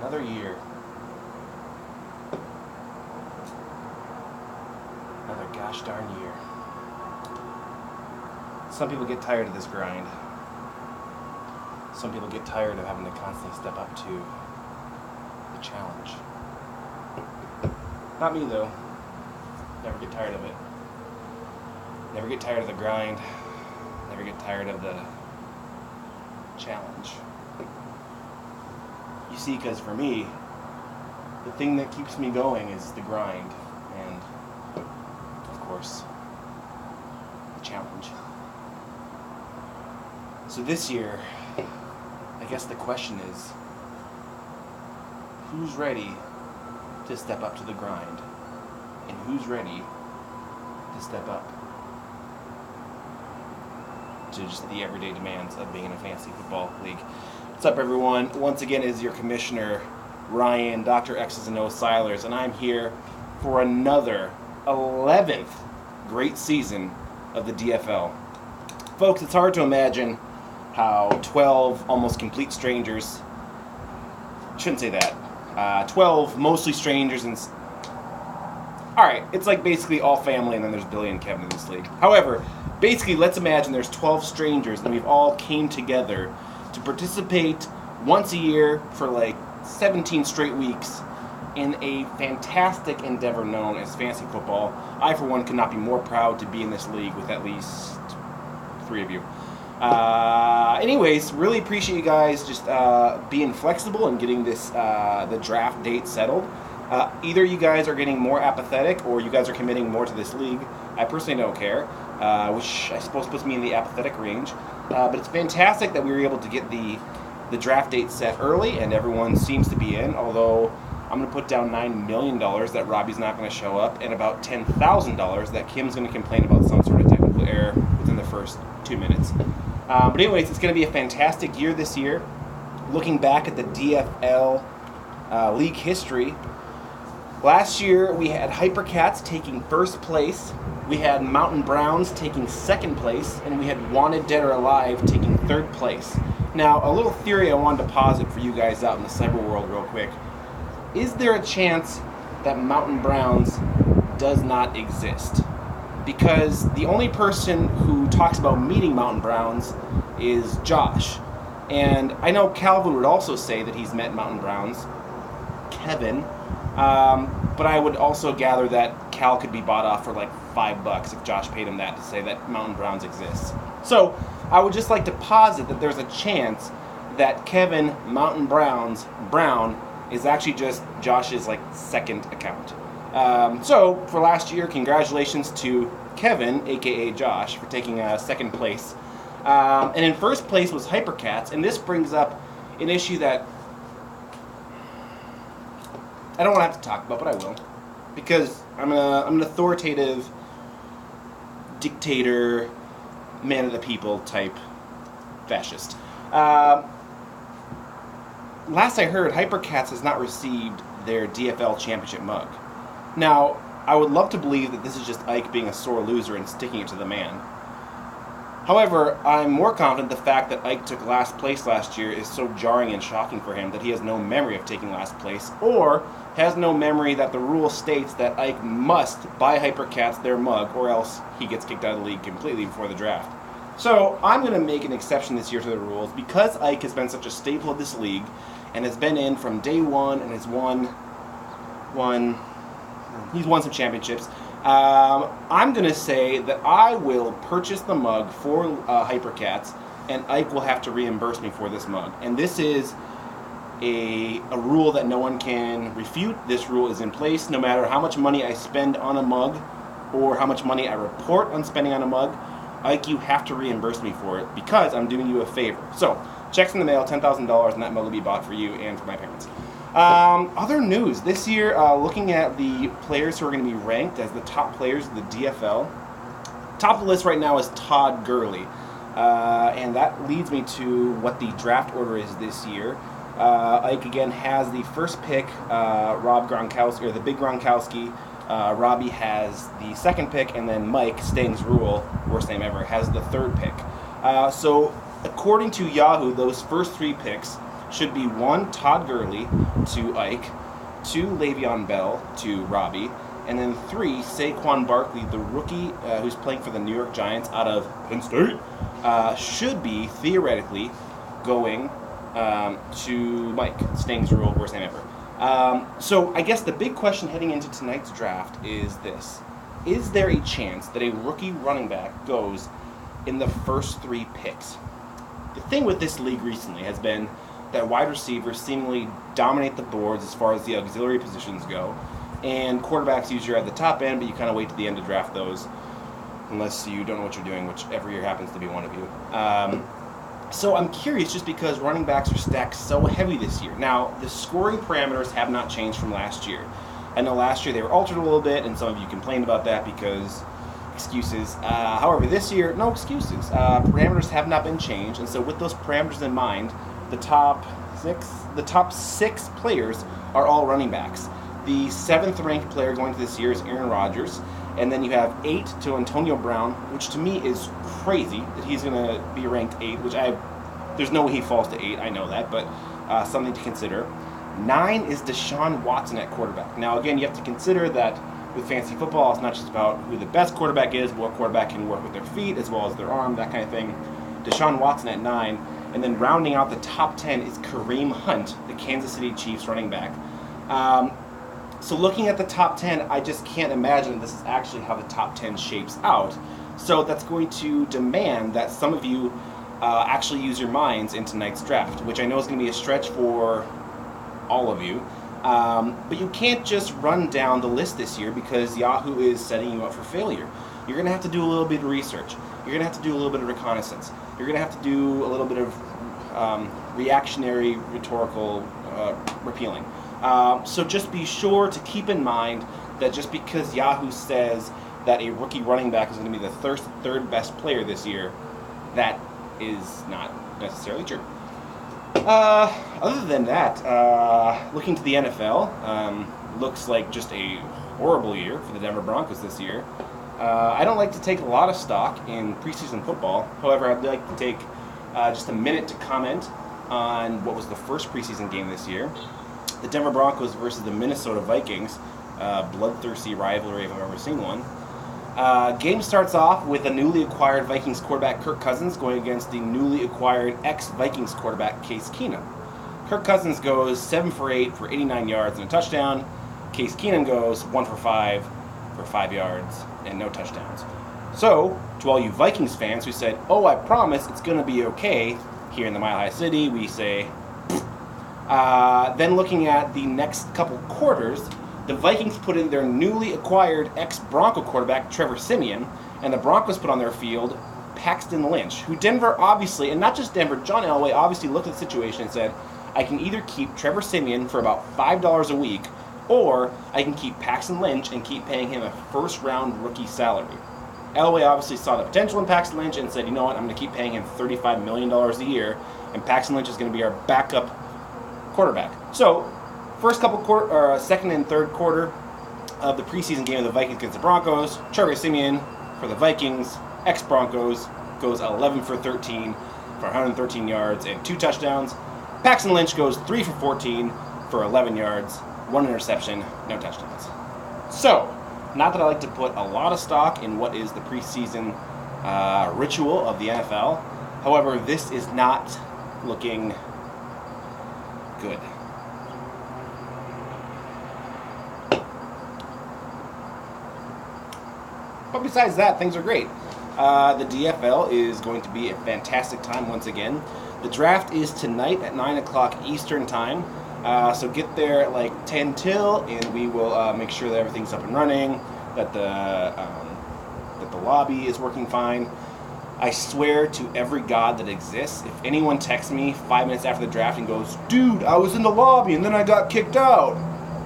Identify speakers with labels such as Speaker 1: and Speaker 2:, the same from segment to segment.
Speaker 1: Another year. Another gosh darn year. Some people get tired of this grind. Some people get tired of having to constantly step up to the challenge. Not me though. Never get tired of it. Never get tired of the grind. Never get tired of the challenge. You see, because for me, the thing that keeps me going is the grind and, of course, the challenge. So this year, I guess the question is, who's ready to step up to the grind? And who's ready to step up to just the everyday demands of being in a fantasy football league? What's up, everyone? Once again, is your commissioner, Ryan, Dr. X's and O's Silers, and I'm here for another 11th great season of the DFL. Folks, it's hard to imagine how 12 almost complete strangers, shouldn't say that, 12 mostly strangers and alright, it's like basically all family and then there's Billy and Kevin in this league. However, basically let's imagine there's 12 strangers and we've all came together to participate once a year for like 17 straight weeks in a fantastic endeavor known as fantasy football. I, for one, could not be more proud to be in this league with at least 3 of you. Anyways, really appreciate you guys just being flexible and getting this the draft date settled. Either you guys are getting more apathetic or you guys are committing more to this league. I personally don't care, which I suppose puts me in the apathetic range. But it's fantastic that we were able to get the draft date set early and everyone seems to be in, although I'm going to put down $9 million that Robbie's not going to show up and about $10,000 that Kim's going to complain about some sort of technical error within the first 2 minutes. But anyways, it's going to be a fantastic year this year. Looking back at the DFL league history, last year we had Hypercats taking first place, we had Mountain Browns taking second place, and we had Wanted Dead or Alive taking third place. Now, a little theory I wanted to posit for you guys out in the cyber world real quick. Is there a chance that Mountain Browns does not exist? Because the only person who talks about meeting Mountain Browns is Josh. And I know Calvin would also say that he's met Mountain Browns. Kevin. But I would also gather that Cal could be bought off for like $5 if Josh paid him that to say that Mountain Browns exists. So I would just like to posit that there's a chance that Kevin Mountain Brown is actually just Josh's like second account. So for last year, congratulations to Kevin, aka Josh, for taking second place. And in first place was Hypercats, and this brings up an issue that I don't want to have to talk about, but I will, because I'm an authoritative dictator, man of the people type fascist. Last I heard, Hypercats has not received their DFL championship mug. Now, I would love to believe that this is just Ike being a sore loser and sticking it to the man. However, I'm more confident the fact that Ike took last place last year is so jarring and shocking for him that he has no memory of taking last place, or has no memory that the rule states that Ike must buy Hypercats their mug, or else he gets kicked out of the league completely before the draft. So I'm going to make an exception this year to the rules because Ike has been such a staple of this league and has been in from day one and has won some championships. I'm going to say that I will purchase the mug for Hypercats, and Ike will have to reimburse me for this mug. And this is a rule that no one can refute. This rule is in place no matter how much money I spend on a mug or how much money I report on spending on a mug. Ike, you have to reimburse me for it because I'm doing you a favor. So, checks in the mail, $10,000, and that mug will be bought for you and for my parents. Other news. This year, looking at the players who are going to be ranked as the top players of the DFL, top of the list right now is Todd Gurley. And that leads me to what the draft order is this year. Ike, again, has the first pick, Rob Gronkowski, or the big Gronkowski. Robbie has the second pick, and then Mike, Stang's Rule, worst name ever, has the third pick. So, according to Yahoo, those first three picks should be 1, Todd Gurley, 2, Ike, 2, Le'Veon Bell, to Robbie, and then 3, Saquon Barkley, the rookie who's playing for the New York Giants out of Penn State, should be theoretically going to Mike. Stings rule, worst name ever. So I guess the big question heading into tonight's draft is this. Is there a chance that a rookie running back goes in the first 3 picks? The thing with this league recently has been that wide receivers seemingly dominate the boards as far as the auxiliary positions go, and quarterbacks usually are at the top end, but you kind of wait to the end to draft those, unless you don't know what you're doing, which every year happens to be one of you. So I'm curious, just because running backs are stacked so heavy this year. Now, the scoring parameters have not changed from last year. I know last year they were altered a little bit, and some of you complained about that because excuses. However, this year, no excuses. Parameters have not been changed, and so with those parameters in mind, the top six players are all running backs. The 7th ranked player going to this year is Aaron Rodgers, and then you have 8 to Antonio Brown, which to me is crazy that he's going to be ranked 8, which there's no way he falls to 8, I know that, but something to consider. 9 is Deshaun Watson at quarterback. Now again, you have to consider that with fantasy football, it's not just about who the best quarterback is, but what quarterback can work with their feet as well as their arm, that kind of thing. Deshaun Watson at 9, and then rounding out the top 10 is Kareem Hunt, the Kansas City Chiefs running back. So looking at the top 10, I just can't imagine this is actually how the top 10 shapes out. So that's going to demand that some of you actually use your minds in tonight's draft, which I know is going to be a stretch for all of you. But you can't just run down the list this year because Yahoo is setting you up for failure. You're going to have to do a little bit of research. You're going to have to do a little bit of reconnaissance. You're going to have to do a little bit of reactionary, rhetorical repealing. So just be sure to keep in mind that just because Yahoo says that a rookie running back is going to be the third best player this year, that is not necessarily true. Other than that, looking to the NFL, looks like just a horrible year for the Denver Broncos this year. I don't like to take a lot of stock in preseason football. However, I'd like to take just a minute to comment on what was the first preseason game this year. The Denver Broncos versus the Minnesota Vikings. Bloodthirsty rivalry if I've ever seen one. Game starts off with a newly acquired Vikings quarterback Kirk Cousins going against the newly acquired ex-Vikings quarterback Case Keenum. Kirk Cousins goes 7 for 8 for 89 yards and a touchdown. Case Keenum goes 1 for 5 for 5 yards and no touchdowns. So, to all you Vikings fans who said, "Oh, I promise it's going to be okay," here in the Mile High City, we say, then looking at the next couple quarters, the Vikings put in their newly acquired ex-Bronco quarterback, Trevor Siemian, and the Broncos put on their field Paxton Lynch, who Denver obviously, and not just Denver, John Elway obviously looked at the situation and said, I can either keep Trevor Siemian for about $5 a week, or I can keep Paxton Lynch and keep paying him a first-round rookie salary. Elway obviously saw the potential in Paxton Lynch and said, you know what, I'm going to keep paying him $35 million a year, and Paxton Lynch is going to be our backup quarterback. So, first couple second and third quarter of the preseason game of the Vikings against the Broncos, Trevor Siemian for the Vikings, ex-Broncos, goes 11 for 13 for 113 yards and 2 touchdowns. Paxton Lynch goes 3 for 14 for 11 yards, 1 interception, no touchdowns. So, not that I like to put a lot of stock in what is the preseason ritual of the NFL. However, this is not looking good. But besides that, things are great. The DFL is going to be a fantastic time once again. The draft is tonight at 9 o'clock Eastern time. So get there at like 10 till, and we will make sure that everything's up and running, that the lobby is working fine. I swear to every god that exists, if anyone texts me 5 minutes after the draft and goes, "Dude, I was in the lobby and then I got kicked out,"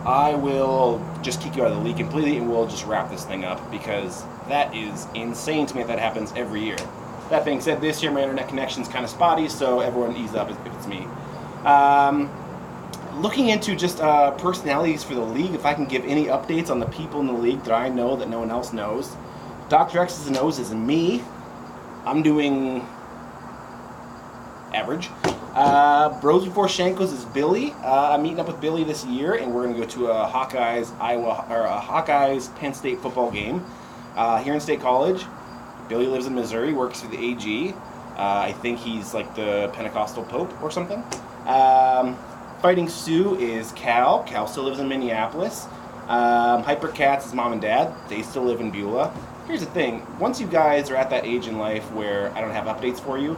Speaker 1: I will just kick you out of the league completely and we'll just wrap this thing up, because that is insane to me that happens every year. That being said, this year my internet connection's kind of spotty, so everyone ease up if it's me. Looking into just personalities for the league, if I can give any updates on the people in the league that I know that no one else knows. Dr. X's and O's is me. I'm doing average. Bros Before Shankos is Billy. I'm meeting up with Billy this year, and we're going to go to a Hawkeyes Penn State football game here in State College. Billy lives in Missouri, works for the AG. I think he's like the Pentecostal Pope or something. Fighting Sue is Cal. Cal still lives in Minneapolis. Hypercats is Mom and Dad. They still live in Beulah. Here's the thing. Once you guys are at that age in life where I don't have updates for you,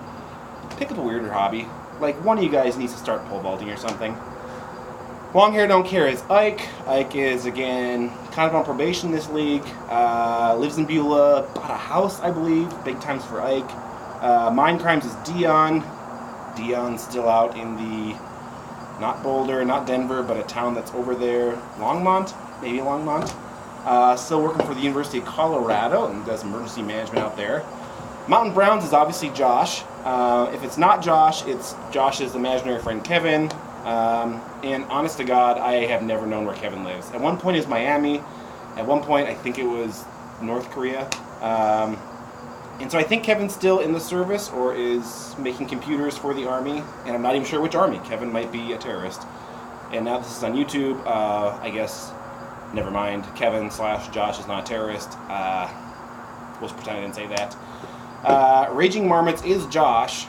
Speaker 1: pick up a weirder hobby. Like, one of you guys needs to start pole vaulting or something. Long hair don't care is Ike. Ike is, again, kind of on probation in this league. Lives in Beulah. Bought a house, I believe. Big times for Ike. Mind Crimes is Dion. Dion's still out in the, not Boulder, not Denver, but a town that's over there. Longmont? Maybe Longmont. Still working for the University of Colorado and does emergency management out there. Mountain Browns is obviously Josh. If it's not Josh, it's Josh's imaginary friend Kevin. And honest to God, I have never known where Kevin lives. At one point it was Miami. At one point I think it was North Korea. And so I think Kevin's still in the service or is making computers for the Army. And I'm not even sure which Army. Kevin might be a terrorist. And now this is on YouTube. I guess, never mind. Kevin/Josh is not a terrorist. We'll just pretend I didn't say that. Raging Marmots is Josh.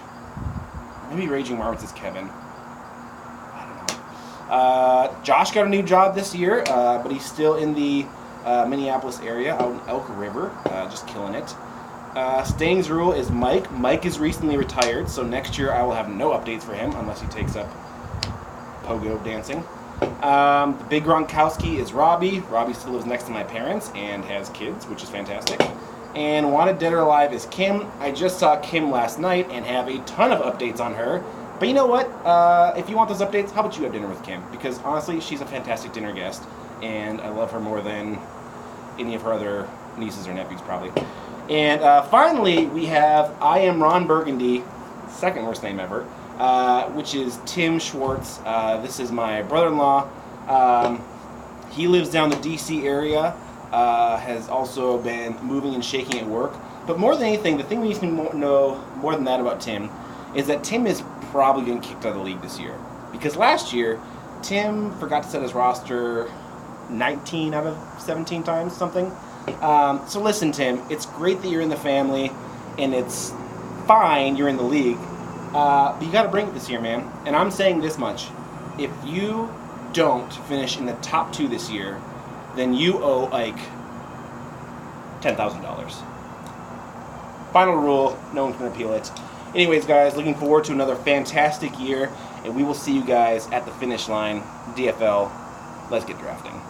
Speaker 1: Maybe Raging Marmots is Kevin. I don't know. Josh got a new job this year, but he's still in the Minneapolis area, out in Elk River, just killing it. Staying's Rule is Mike. Mike is recently retired, so next year I will have no updates for him unless he takes up pogo dancing. The Big Gronkowski is Robbie. Robbie still lives next to my parents and has kids, which is fantastic. And Wanted Dead or Alive is Kim. I just saw Kim last night and have a ton of updates on her. But you know what? If you want those updates, how about you have dinner with Kim? Because honestly, she's a fantastic dinner guest, and I love her more than any of her other nieces or nephews, probably. And finally, we have I Am Ron Burgundy, second worst name ever, which is Tim Schwartz. This is my brother-in-law. He lives down the D.C. area. Has also been moving and shaking at work. But more than anything, the thing we need to know more than that about Tim is that Tim is probably getting kicked out of the league this year. Because last year, Tim forgot to set his roster 19 out of 17 times, something. So listen, Tim, it's great that you're in the family, and it's fine you're in the league, but you got to bring it this year, man. And I'm saying this much. If you don't finish in the top 2 this year, then you owe Ike $10,000. Final rule, no one can appeal it. Anyways, guys, looking forward to another fantastic year, and we will see you guys at the finish line. DFL, let's get drafting.